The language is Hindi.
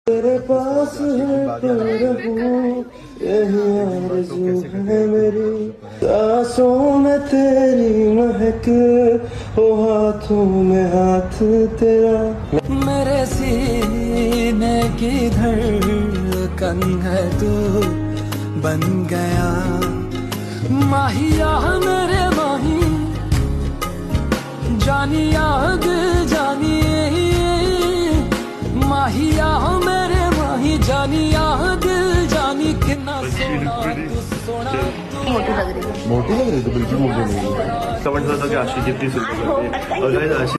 तेरे पास है तो रहूं, यही आरज़ू है मेरी। सांसों में तेरी महक हो, हाथों में हाथ तेरा। मेरे सीने की धड़कन है तू बन गया। माहिया मेरे माही, जानिया दिल जानिए। माहिया मेरे माही, जानिया दिल जानी। कितना सोना तू, सोना तू। मोटी लग रही है। मोटी लग रही है तो बिल्कुल मोटी नहीं है। कमेंट करो कि आशी कितनी सुंदर लग रही है। और गाइस आशी